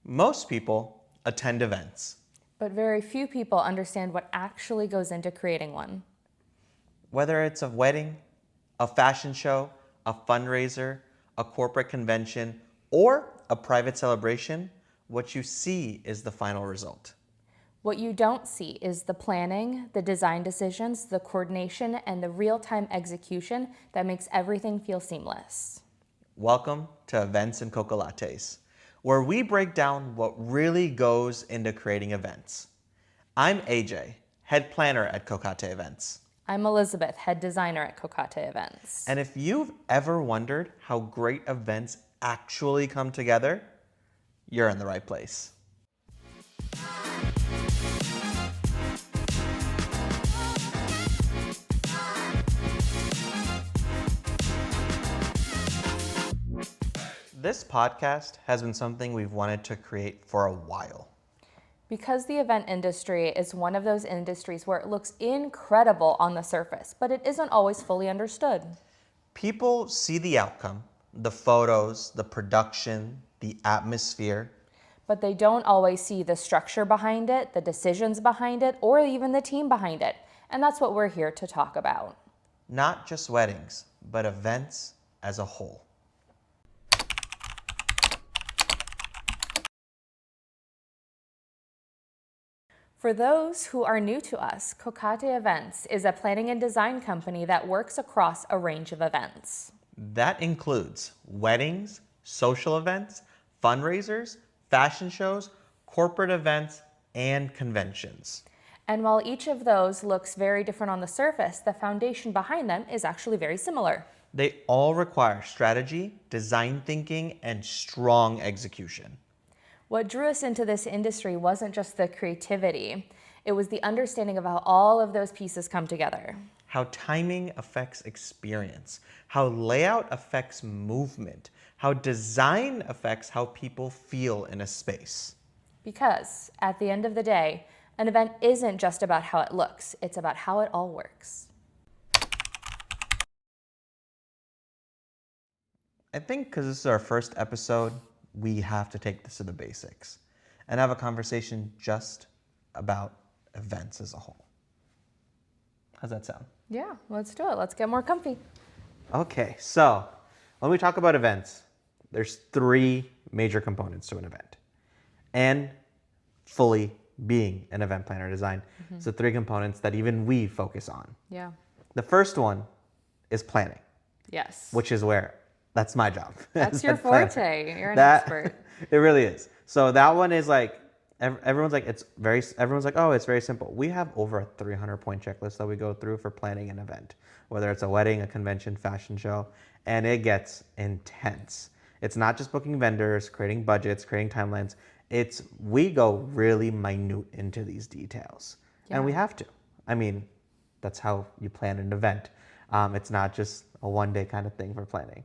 Most people attend events. But very few people understand what actually goes into creating one. Whether it's a wedding, a fashion show, a fundraiser, a corporate convention, or a private celebration, what you see is the final result. What you don't see is the planning, the design decisions, the coordination, and the real-time execution that makes everything feel seamless. Welcome to Events Kokalattes, where we break down what really goes into creating events. I'm AJ, head planner at Kokate Events. I'm Elizabeth, head designer at Kokate Events. And if you've ever wondered how great events actually come together, you're in the right place. This podcast has been something we've wanted to create for a while. Because the event industry is one of those industries where it looks incredible on the surface, but it isn't always fully understood. People see the outcome, the photos, the production, the atmosphere. But they don't always see the structure behind it, the decisions behind it, or even the team behind it. And that's what we're here to talk about. Not just weddings, but events as a whole. For those who are new to us, Kokate Events is a planning and design company that works across a range of events. That includes weddings, social events, fundraisers, fashion shows, corporate events, and conventions. And while each of those looks very different on the surface, the foundation behind them is actually very similar. They all require strategy, design thinking, and strong execution. What drew us into this industry wasn't just the creativity, it was the understanding of how all of those pieces come together. How timing affects experience, how layout affects movement, how design affects how people feel in a space. Because at the end of the day, an event isn't just about how it looks, it's about how it all works. I think because this is our first episode, we have to take this to the basics and have a conversation just about events as a whole. How's that sound? Yeah, let's do it. Let's get more comfy. Okay, so when we talk about events, there's three major components to an event. And fully being an event planner design. So three components that even we focus on. Yeah. The first one is planning, Yes. which is where that's my job. That's your planner. forte. You're an expert. It really is. So that one is like, everyone's like, oh, it's very simple. We have over a 300-point checklist that we go through for planning an event, whether it's a wedding, a convention, fashion show, and it gets intense. It's not just booking vendors, creating budgets, creating timelines. We go really minute into these details. Yeah. And we have to. I mean, that's how you plan an event. It's not just a one-day kind of thing for planning.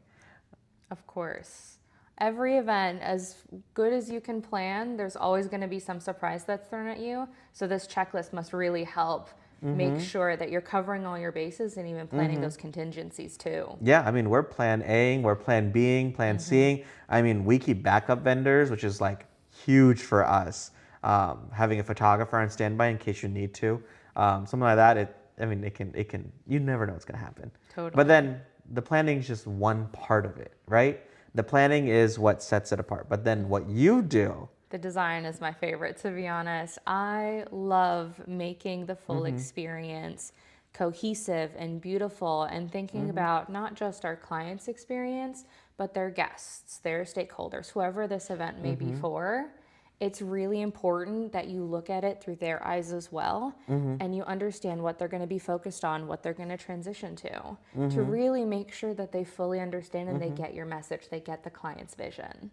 Of course. Every event, as good as you can plan, there's always going to be some surprise that's thrown at you. So this checklist must really help make sure that you're covering all your bases and even planning those contingencies too. Yeah, I mean, we're plan A, we're plan B, plan C. I mean, we keep backup vendors, which is like huge for us. Having a photographer on standby in case you need to. Something like that, it can, you never know what's going to happen. Totally. But then the planning is just one part of it, right? The planning is what sets it apart. But then what you do. The design is my favorite, to be honest. I love making the full experience cohesive and beautiful and thinking about not just our clients' experience, but their guests, their stakeholders, whoever this event may be for. It's really important that you look at it through their eyes as well, and you understand what they're going to be focused on, what they're going to transition to really make sure that they fully understand and they get your message, they get the client's vision.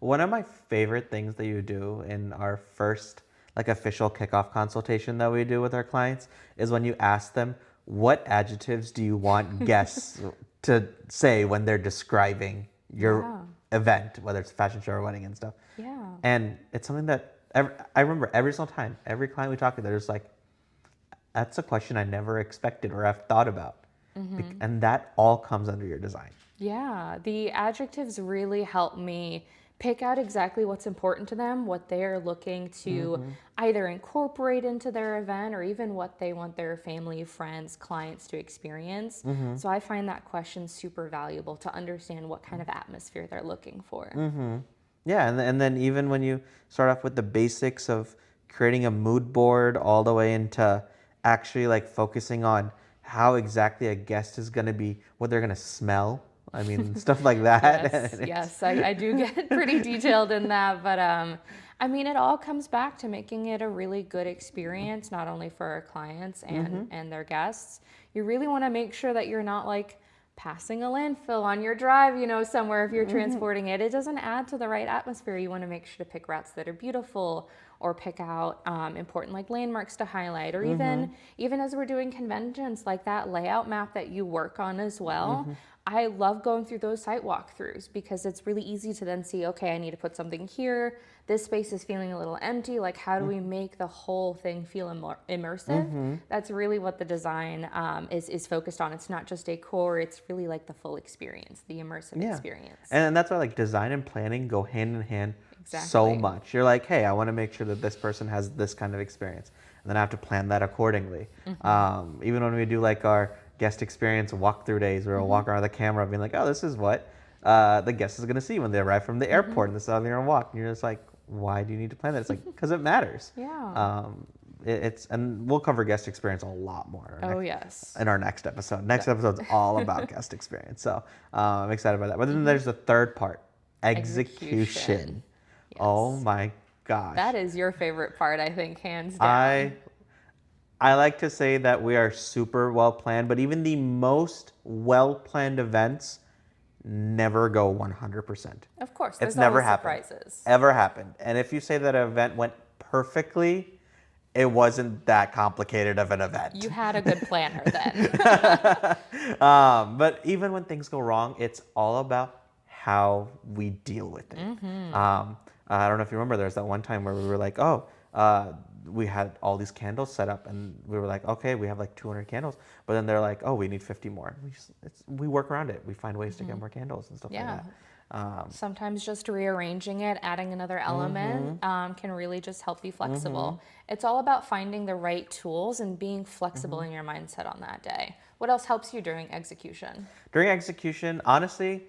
One of my favorite things that you do in our first official kickoff consultation that we do with our clients is when you ask them, what adjectives do you want guests to say when they're describing your event, whether it's a fashion show or wedding and stuff. Yeah. And it's something that I remember every single time, every client we talk to, they're just like, that's a question I never expected or have thought about. And that all comes under your design. Yeah, the adjectives really help me pick out exactly what's important to them, what they're looking to either incorporate into their event or even what they want their family, friends, clients to experience. So I find that question super valuable to understand what kind of atmosphere they're looking for. Yeah, and then even when you start off with the basics of creating a mood board all the way into actually like focusing on how exactly a guest is going to be, what they're going to smell. I mean, stuff like that. Yes, I do get pretty detailed in that, but I mean, it all comes back to making it a really good experience, not only for our clients and their guests. You really want to make sure that you're not like passing a landfill on your drive, somewhere if you're transporting it. It doesn't add to the right atmosphere. You want to make sure to pick routes that are beautiful or pick out important like landmarks to highlight, or even as we're doing conventions, like that layout map that you work on as well. I love going through those site walkthroughs because it's really easy to then see, okay, I need to put something here. This space is feeling a little empty. Like, how do we make the whole thing feel immersive? That's really what the design is focused on. It's not just decor. It's really like the full experience, the immersive experience. And that's why like design and planning go hand in hand so Exactly. much. You're like, hey, I want to make sure that this person has this kind of experience. And then I have to plan that accordingly. Even when we do like our guest experience walkthrough days where we'll walk around the camera being like, oh, this is what the guest is going to see when they arrive from the airport and this is how they're going to walk. And you're just like, why do you need to plan that? It's like, because it matters. Yeah. And we'll cover guest experience a lot more Yes. in our next episode. Next episode's all about guest experience. So I'm excited about that. But then there's the third part, execution. Yes. Oh my gosh. That is your favorite part, I think, hands down. I like to say that we are super well planned, but even the most well planned events never go 100%. Of course, It's there's never always happened. surprises. Ever happened. And if you say that an event went perfectly, it wasn't that complicated of an event. You had a good planner then. But even when things go wrong, it's all about how we deal with it. I don't know if you remember, there's that one time where we were like, we had all these candles set up and we were like, okay, we have like 200 candles. But then they're like, oh, we need 50 more. We work around it. We find ways to get more candles and stuff like that. Sometimes just rearranging it, adding another element can really just help you flexible. It's all about finding the right tools and being flexible in your mindset on that day. What else helps you during execution? During execution, honestly,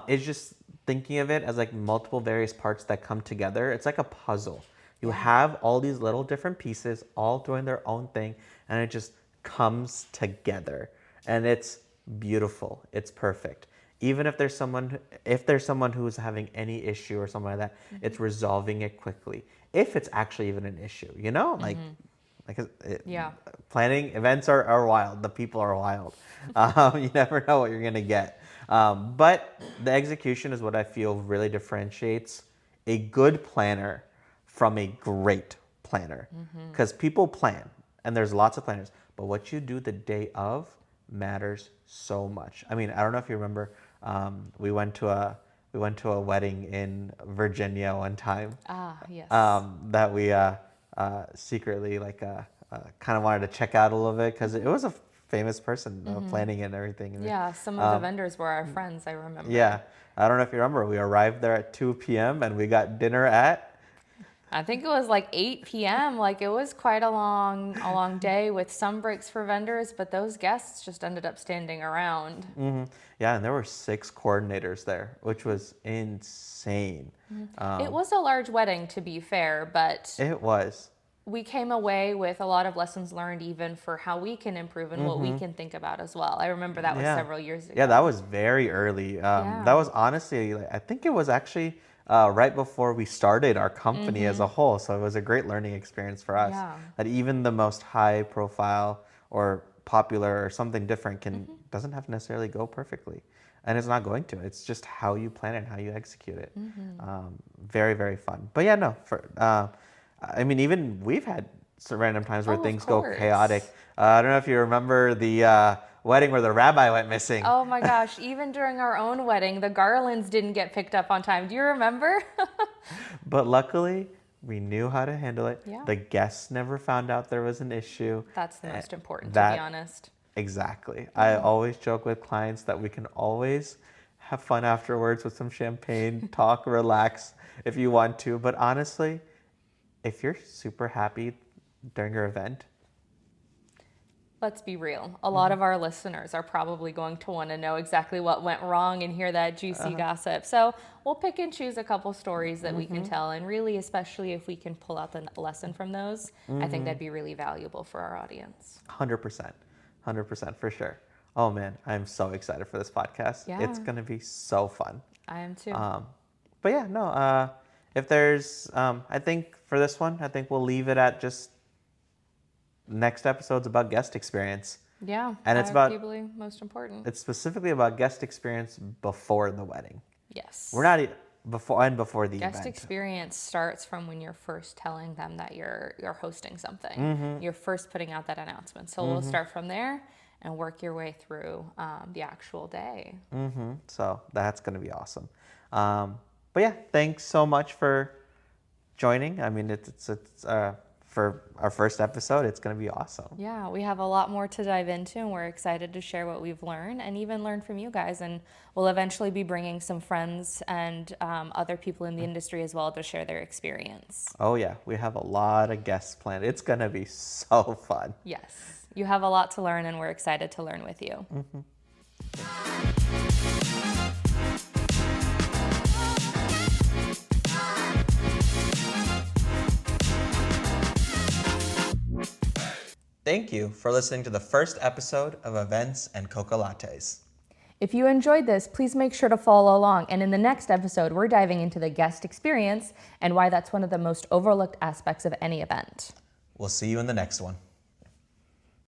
it's just thinking of it as like multiple various parts that come together. It's like a puzzle. You have all these little different pieces all doing their own thing, and it just comes together. And it's beautiful. It's perfect. Even if there's someone who's having any issue or something like that, it's resolving it quickly. If it's actually even an issue, planning events are wild. The people are wild. You never know what you're gonna get. But the execution is what I feel really differentiates a good planner from a great planner. Because people plan, and there's lots of planners, but what you do the day of matters so much. I mean, I don't know if you remember, we went to a wedding in Virginia one time. Yes. That we secretly kind of wanted to check out a little bit because it was a famous person planning and everything. Yeah, some of the vendors were our friends, I remember. Yeah, I don't know if you remember, we arrived there at 2 p.m. and we got dinner at, I think it was like 8 p.m. Like, it was quite a long day with some breaks for vendors, but those guests just ended up standing around. Yeah, and there were 6 coordinators there, which was insane. It was a large wedding, to be fair, but It was. we came away with a lot of lessons learned, even for how we can improve and what we can think about as well. I remember that was several years ago. Yeah, that was very early. That was honestly, I think it was actually right before we started our company as a whole. So it was a great learning experience for us. Yeah. That even the most high profile or popular or something different doesn't have to necessarily go perfectly. And it's not going to. It's just how you plan it and how you execute it. Very, very fun. But yeah, no. I mean, even we've had some random times where things go chaotic. I don't know if you remember the wedding where the rabbi went missing. Oh my gosh, even during our own wedding, the garlands didn't get picked up on time. Do you remember? But luckily, we knew how to handle it. Yeah. The guests never found out there was an issue. That's the most important, to be honest. Exactly. I always joke with clients that we can always have fun afterwards with some champagne, talk, relax if you want to. But honestly, if you're super happy during your event, let's be real. A lot of our listeners are probably going to want to know exactly what went wrong and hear that juicy gossip. So we'll pick and choose a couple stories that we can tell. And really, especially if we can pull out the lesson from those, I think that'd be really valuable for our audience. 100%. 100% for sure. Oh man, I'm so excited for this podcast. Yeah. It's going to be so fun. I am too. But yeah, no, if there's, I think for this one, I think we'll leave it at just next episode's about guest experience. Yeah, and it's about arguably most important. It's specifically about guest experience before the wedding. Yes. We're not before the guest event. experience starts from when you're first telling them that you're hosting something. You're first putting out that announcement. So we'll start from there and work your way through the actual day. So that's going to be awesome. But yeah, thanks so much for joining. I mean, it's for our first episode, it's going to be awesome. Yeah, we have a lot more to dive into, and we're excited to share what we've learned and even learn from you guys. And we'll eventually be bringing some friends and other people in the industry as well to share their experience. Oh yeah, we have a lot of guests planned. It's going to be so fun. Yes, you have a lot to learn, and we're excited to learn with you. Thank you for listening to the first episode of Events and Kokalattes. If you enjoyed this, please make sure to follow along. And in the next episode, we're diving into the guest experience and why that's one of the most overlooked aspects of any event. We'll see you in the next one.